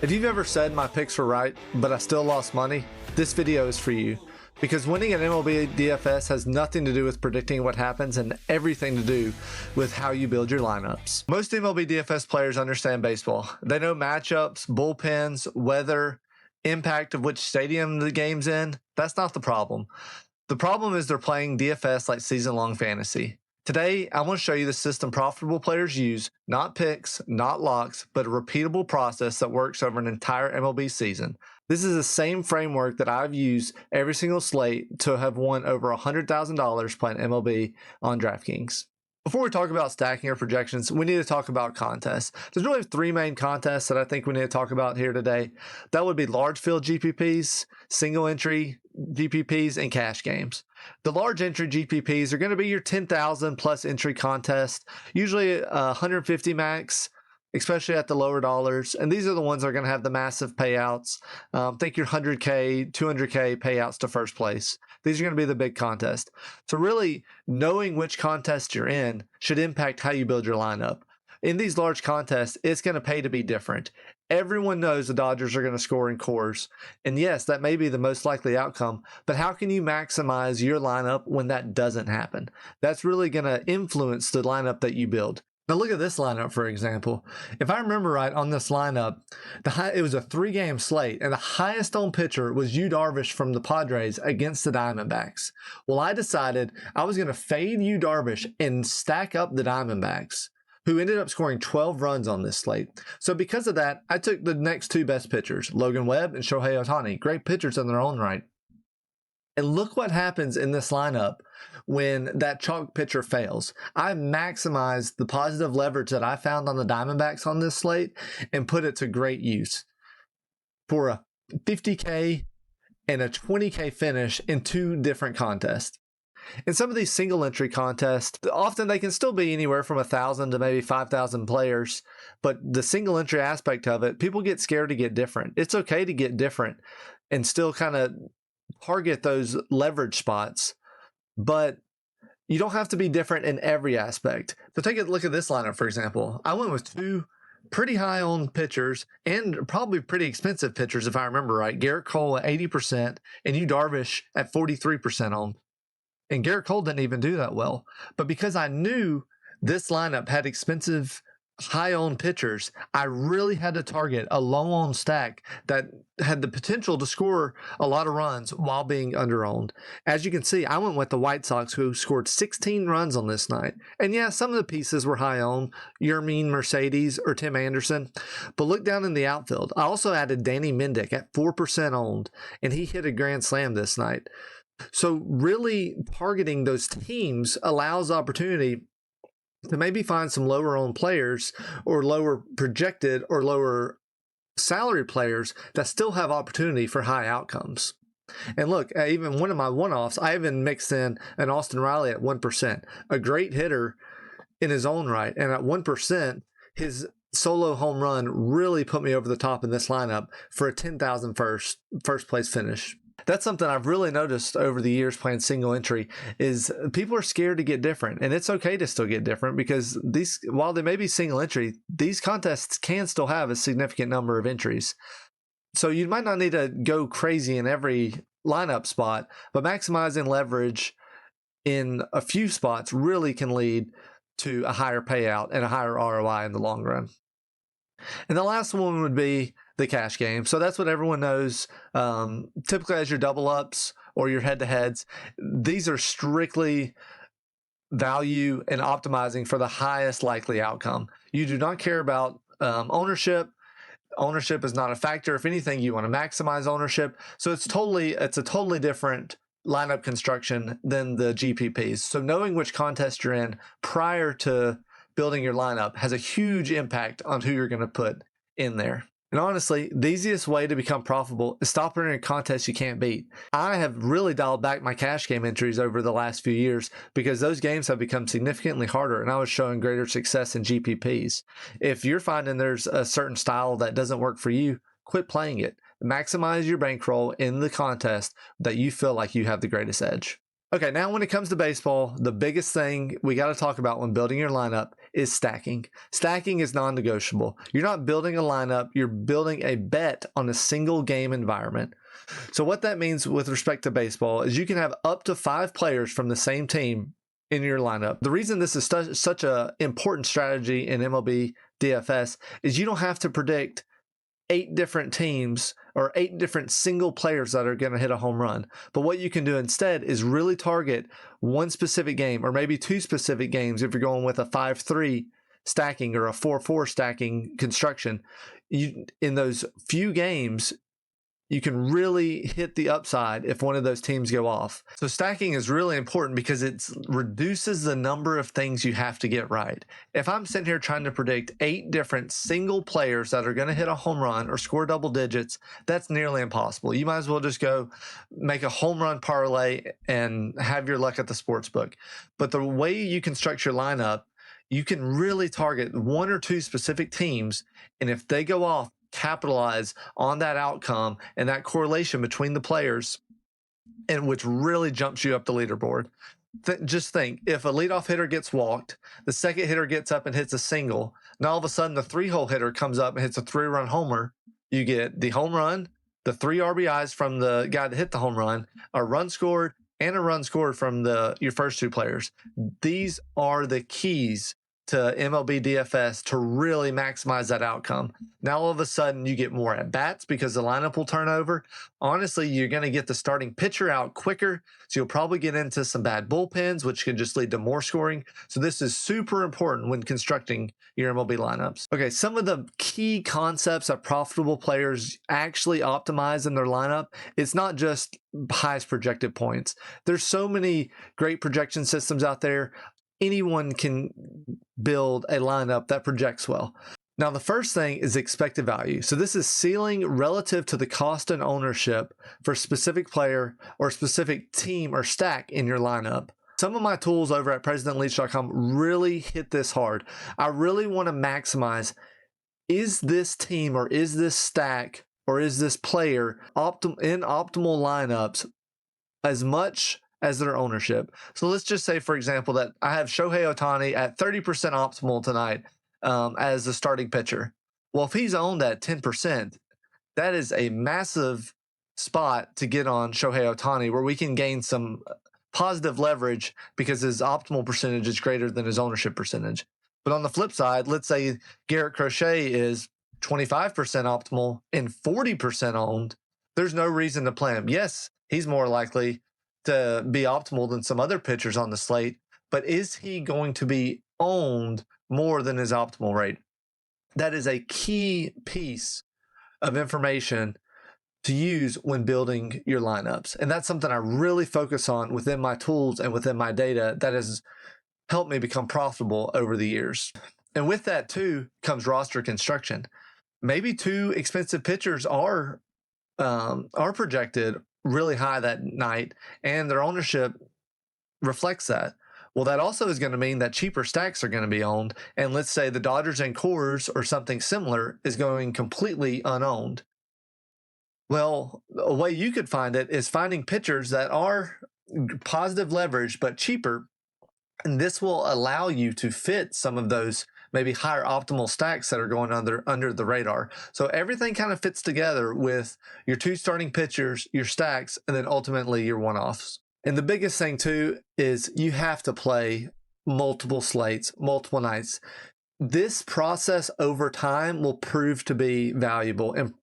If you've ever said my picks were right, but I still lost money, this video is for you. Because winning at MLB DFS has nothing to do with predicting what happens and everything to do with how you build your lineups. Most MLB DFS players understand baseball. They know matchups, bullpens, weather, impact of which stadium the game's in. That's not the problem. The problem is they're playing DFS like season-long fantasy. Today, I want to show you the system profitable players use, not picks, not locks, but a repeatable process that works over an entire MLB season. This is the same framework that I've used every single slate to have won over $100,000 playing MLB on DraftKings. Before we talk about stacking or projections, we need to talk about contests. There's really three main contests that I think we need to talk about here today. That would be large field GPPs, single entry GPPs, and cash games. The large entry GPPs are going to be your 10,000 plus entry contest, usually 150 max, especially at the lower dollars. And these are the ones that are going to have the massive payouts. Think your 100K, 200K payouts to first place. These are going to be the big contest. So really knowing which contest you're in should impact how you build your lineup. In these large contests, it's going to pay to be different. Everyone knows the Dodgers are going to score in cores. And yes, that may be the most likely outcome, but how can you maximize your lineup when that doesn't happen? That's really going to influence the lineup that you build. Now look at this lineup, for example. If I remember right on this lineup, it was a 3-game slate, and the highest owned pitcher was Yu Darvish from the Padres against the Diamondbacks. Well, I decided I was going to fade Yu Darvish and stack up the Diamondbacks, who ended up scoring 12 runs on this slate. So because of that, I took the next two best pitchers, Logan Webb and Shohei Ohtani. Great pitchers in their own right. And look what happens in this lineup when that chalk pitcher fails. I maximized the positive leverage that I found on the Diamondbacks on this slate and put it to great use for a 50K and a 20K finish in 2 different contests. In some of these single entry contests, often they can still be anywhere from 1,000 to maybe 5,000 players, but the single entry aspect of it, people get scared to get different. It's okay to get different and still kind of target those leverage spots, but you don't have to be different in every aspect. So take a look at this lineup, for example. I went with 2 pretty high owned pitchers and probably pretty expensive pitchers, if I remember right. Garrett Cole at 80% and Yu Darvish at 43% owned. And Garrett Cole didn't even do that well. But because I knew this lineup had expensive high-owned pitchers, I really had to target a low-owned stack that had the potential to score a lot of runs while being under-owned. As you can see, I went with the White Sox, who scored 16 runs on this night. And yeah, some of the pieces were high-owned, Yermin Mercedes or Tim Anderson. But look down in the outfield. I also added Danny Mendick at 4% owned, and he hit a grand slam this night. So really targeting those teams allows opportunity to maybe find some lower owned players or lower projected or lower salary players that still have opportunity for high outcomes. And look, even one of my one-offs, I even mixed in an Austin Riley at 1%, a great hitter in his own right. And at 1%, his solo home run really put me over the top in this lineup for a 10,000 first place finish. That's something I've really noticed over the years playing single entry is people are scared to get different, and it's okay to still get different because these, while they may be single entry, these contests can still have a significant number of entries. So you might not need to go crazy in every lineup spot, but maximizing leverage in a few spots really can lead to a higher payout and a higher ROI in the long run. And the last one would be the cash game. So that's what everyone knows. Typically as your double ups or your head to heads, these are strictly value and optimizing for the highest likely outcome. You do not care about ownership. Ownership is not a factor. If anything, you want to maximize ownership. So it's a totally different lineup construction than the GPPs. So knowing which contest you're in prior to building your lineup has a huge impact on who you're going to put in there. And honestly, the easiest way to become profitable is stop entering contests you can't beat. I have really dialed back my cash game entries over the last few years because those games have become significantly harder and I was showing greater success in GPPs. If you're finding there's a certain style that doesn't work for you, quit playing it. Maximize your bankroll in the contest that you feel like you have the greatest edge. Okay, now when it comes to baseball, the biggest thing we got to talk about when building your lineup is stacking. Stacking is non-negotiable. You're not building a lineup, you're building a bet on a single game environment. So what that means with respect to baseball is you can have up to 5 players from the same team in your lineup. The reason this is such an important strategy in MLB DFS is you don't have to predict 8 different teams or 8 different single players that are going to hit a home run. But what you can do instead is really target one specific game, or maybe 2 specific games if you're going with a 5-3 stacking or a 4-4 stacking construction. In those few games, you can really hit the upside if one of those teams go off. So stacking is really important because it reduces the number of things you have to get right. If I'm sitting here trying to predict 8 different single players that are going to hit a home run or score double digits, that's nearly impossible. You might as well just go make a home run parlay and have your luck at the sports book. But the way you construct your lineup, you can really target 1 or 2 specific teams, and if they go off, capitalize on that outcome and that correlation between the players, and which really jumps you up the leaderboard. Just think, if a leadoff hitter gets walked, the second hitter gets up and hits a single, and all of a sudden the 3-hole hitter comes up and hits a 3-run homer, you get the home run, the 3 RBIs from the guy that hit the home run, a run scored, and a run scored from your first 2 players. These are the keys to MLB DFS to really maximize that outcome. Now all of a sudden you get more at bats because the lineup will turn over. Honestly, you're going to get the starting pitcher out quicker, so you'll probably get into some bad bullpens, which could just lead to more scoring. So this is super important when constructing your MLB lineups. Okay, some of the key concepts that profitable players actually optimize in their lineup, it's not just highest projected points. There's so many great projection systems out there. Anyone can build a lineup that projects well. Now, the first thing is expected value. So this is ceiling relative to the cost and ownership for a specific player or specific team or stack in your lineup. Some of my tools over at PresidentLeach.com really hit this hard. I really want to maximize, is this team or is this stack or is this player in optimal lineups as much as their ownership. So let's just say, for example, that I have Shohei Ohtani at 30% optimal tonight as the starting pitcher. Well, if he's owned at 10%, that is a massive spot to get on Shohei Ohtani, where we can gain some positive leverage because his optimal percentage is greater than his ownership percentage. But on the flip side, let's say Garrett Crochet is 25% optimal and 40% owned. There's no reason to play him. Yes, he's more likely to be optimal than some other pitchers on the slate, but is he going to be owned more than his optimal rate? That is a key piece of information to use when building your lineups. And that's something I really focus on within my tools and within my data that has helped me become profitable over the years. And with that too comes roster construction. Maybe 2 expensive pitchers are projected really high that night, and their ownership reflects that. Well, that also is going to mean that cheaper stacks are going to be owned, and let's say the Dodgers and Coors or something similar is going completely unowned. Well, a way you could find it is finding pitchers that are positive leverage but cheaper, and this will allow you to fit some of those maybe higher optimal stacks that are going under the radar. So everything kind of fits together with your 2 starting pitchers, your stacks, and then ultimately your one-offs. And the biggest thing too is you have to play multiple slates, multiple nights. This process over time will prove to be valuable and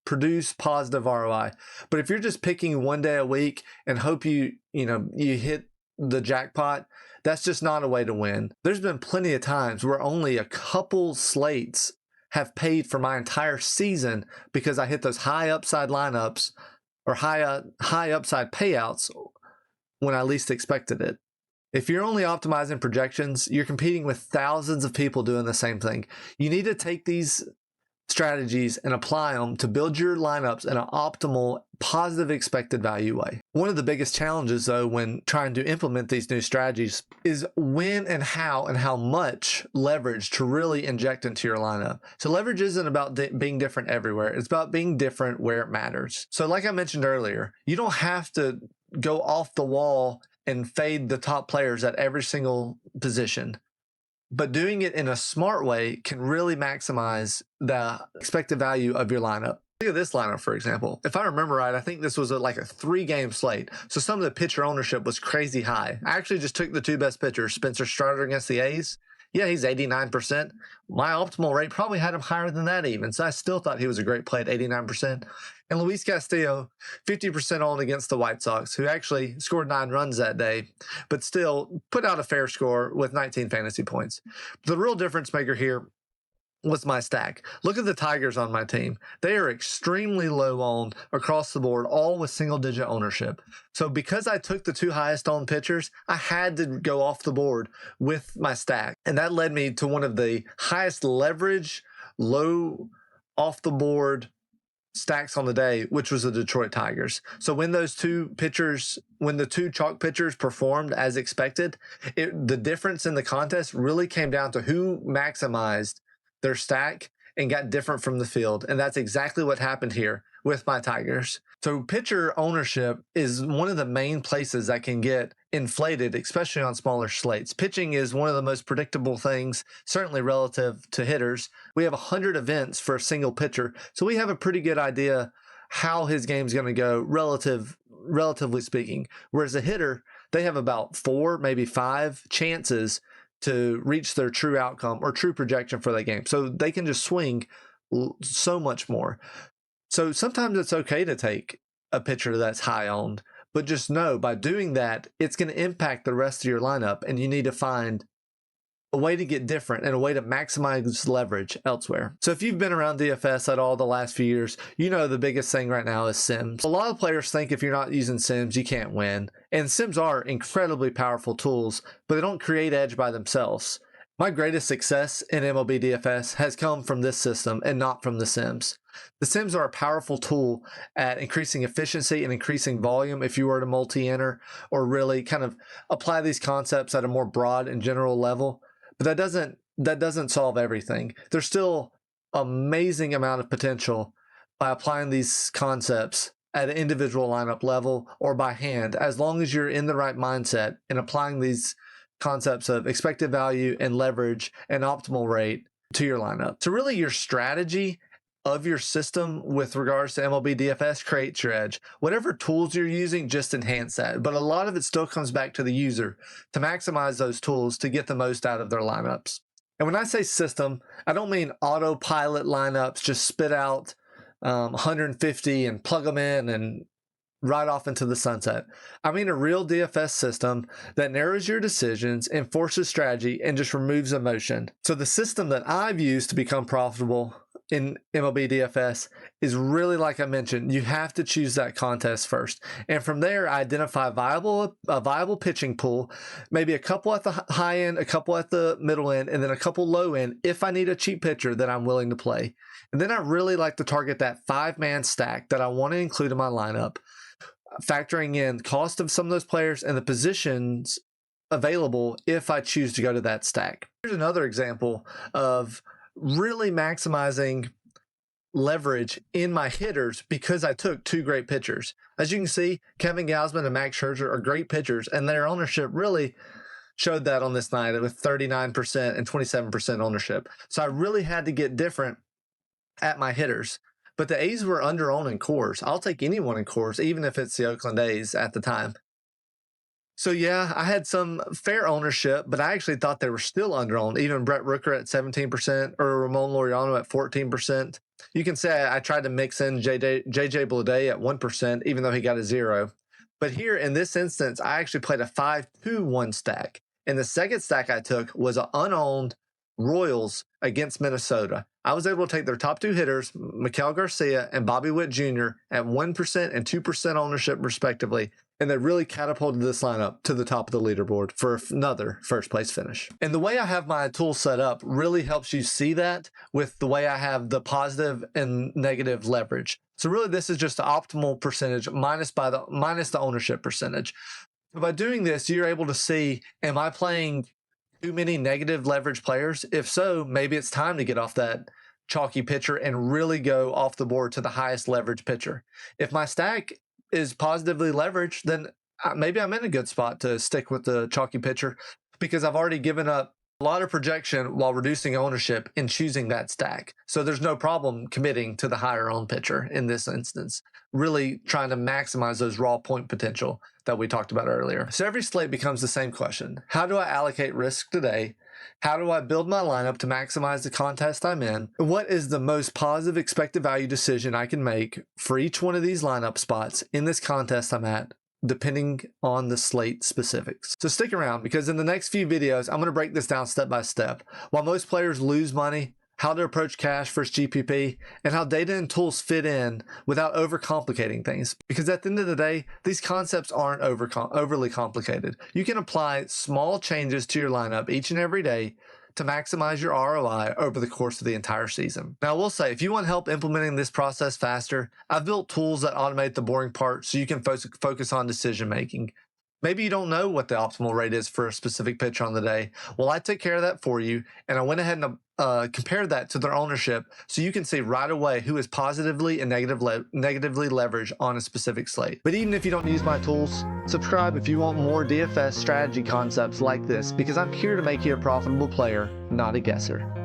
produce positive ROI. But if you're just picking one day a week and hope you hit the jackpot, that's just not a way to win. There's been plenty of times where only a couple slates have paid for my entire season because I hit those high upside lineups or high upside payouts when I least expected it. If you're only optimizing projections, you're competing with thousands of people doing the same thing. You need to take these strategies and apply them to build your lineups in an optimal, positive expected value way. One of the biggest challenges, though, when trying to implement these new strategies is when and how much leverage to really inject into your lineup. So leverage isn't about being different everywhere. It's about being different where it matters. So like I mentioned earlier, you don't have to go off the wall and fade the top players at every single position. but doing it in a smart way can really maximize the expected value of your lineup. Look at this lineup, for example. If I remember right, I think this was like a 3-game slate. So some of the pitcher ownership was crazy high. I actually just took the 2 best pitchers. Spencer Strider against the A's. Yeah, he's 89%. My optimal rate probably had him higher than that even. So I still thought he was a great play at 89%. And Luis Castillo, 50% on against the White Sox, who actually scored 9 runs that day, but still put out a fair score with 19 fantasy points. The real difference maker here was my stack. Look at the Tigers on my team. They are extremely low owned across the board, all with single-digit ownership. So because I took the 2 highest owned pitchers, I had to go off the board with my stack. And that led me to one of the highest leverage, low off the board stacks on the day, which was the Detroit Tigers. So when those 2 pitchers, when the 2 chalk pitchers performed as expected, the difference in the contest really came down to who maximized their stack and got different from the field. And that's exactly what happened here with my Tigers. So pitcher ownership is one of the main places that can get inflated, especially on smaller slates. Pitching is one of the most predictable things, certainly relative to hitters. We have 100 events for a single pitcher, so we have a pretty good idea how his game's going to go relatively speaking. Whereas a hitter, they have about 4, maybe 5 chances to reach their true outcome or true projection for that game. So they can just swing so much more. So sometimes it's okay to take a pitcher that's high owned, but just know by doing that, it's going to impact the rest of your lineup, and you need to find a way to get different and a way to maximize leverage elsewhere. So if you've been around DFS at all the last few years, you know the biggest thing right now is sims. A lot of players think if you're not using sims, you can't win. And sims are incredibly powerful tools, but they don't create edge by themselves. My greatest success in MLB DFS has come from this system and not from the sims. The sims are a powerful tool at increasing efficiency and increasing volume if you were to multi-enter or really kind of apply these concepts at a more broad and general level. But that doesn't solve everything. There's still amazing amount of potential by applying these concepts at an individual lineup level or by hand, as long as you're in the right mindset and applying these concepts of expected value and leverage and optimal rate to your lineup. So really your strategy of your system with regards to MLB DFS creates your edge. Whatever tools you're using, just enhance that. But a lot of it still comes back to the user to maximize those tools to get the most out of their lineups. And when I say system, I don't mean autopilot lineups, just spit out 150 and plug them in and right off into the sunset. I mean a real DFS system that narrows your decisions, enforces strategy, and just removes emotion. So the system that I've used to become profitable in MLB DFS is really, like I mentioned, you have to choose that contest first. And from there, identify a viable pitching pool, maybe a couple at the high end, a couple at the middle end, and then a couple low end if I need a cheap pitcher that I'm willing to play. And then I really like to target that 5-man stack that I want to include in my lineup, factoring in cost of some of those players and the positions available if I choose to go to that stack. Here's another example of really maximizing leverage in my hitters because I took 2 great pitchers. As you can see, Kevin Gausman and Max Scherzer are great pitchers, and their ownership really showed that on this night with 39% and 27% ownership. So I really had to get different at my hitters. But the A's were under-owned in cores. I'll take anyone in cores, even if it's the Oakland A's at the time. So yeah, I had some fair ownership, but I actually thought they were still under-owned. Even Brett Rooker at 17% or Ramon Laureano at 14%. You can say I tried to mix in JJ Bleday at 1%, even though he got a 0. But here in this instance, I actually played a 5-2-1 stack. And the second stack I took was an unowned Royals against Minnesota. I was able to take their top 2 hitters, Miguel Garcia and Bobby Witt Jr., at 1% and 2% ownership, respectively. And they really catapulted this lineup to the top of the leaderboard for another first place finish. And the way I have my tool set up really helps you see that with the way I have the positive and negative leverage. So really this is just the optimal percentage minus the ownership percentage. So by doing this, you're able to see, am I playing too many negative leverage players? If so, maybe it's time to get off that chalky pitcher and really go off the board to the highest leverage pitcher. If my stack is positively leveraged, then maybe I'm in a good spot to stick with the chalky pitcher because I've already given up a lot of projection while reducing ownership in choosing that stack. So there's no problem committing to the higher owned pitcher in this instance, really trying to maximize those raw point potential that we talked about earlier. So every slate becomes the same question. How do I allocate risk today? How do I build my lineup to maximize the contest I'm in? What is the most positive expected value decision I can make for each one of these lineup spots in this contest I'm at, depending on the slate specifics? So stick around, because in the next few videos, I'm going to break this down step by step. While most players lose money, how to approach cash versus GPP, and how data and tools fit in without overcomplicating things. Because at the end of the day, these concepts aren't overly complicated. You can apply small changes to your lineup each and every day to maximize your ROI over the course of the entire season. Now, I will say, if you want help implementing this process faster, I've built tools that automate the boring part so you can focus on decision making. Maybe you don't know what the optimal rate is for a specific pitcher on the day. Well, I took care of that for you, and I went ahead and compared that to their ownership so you can see right away who is positively and negatively leveraged on a specific slate. But even if you don't use my tools, subscribe if you want more DFS strategy concepts like this, because I'm here to make you a profitable player, not a guesser.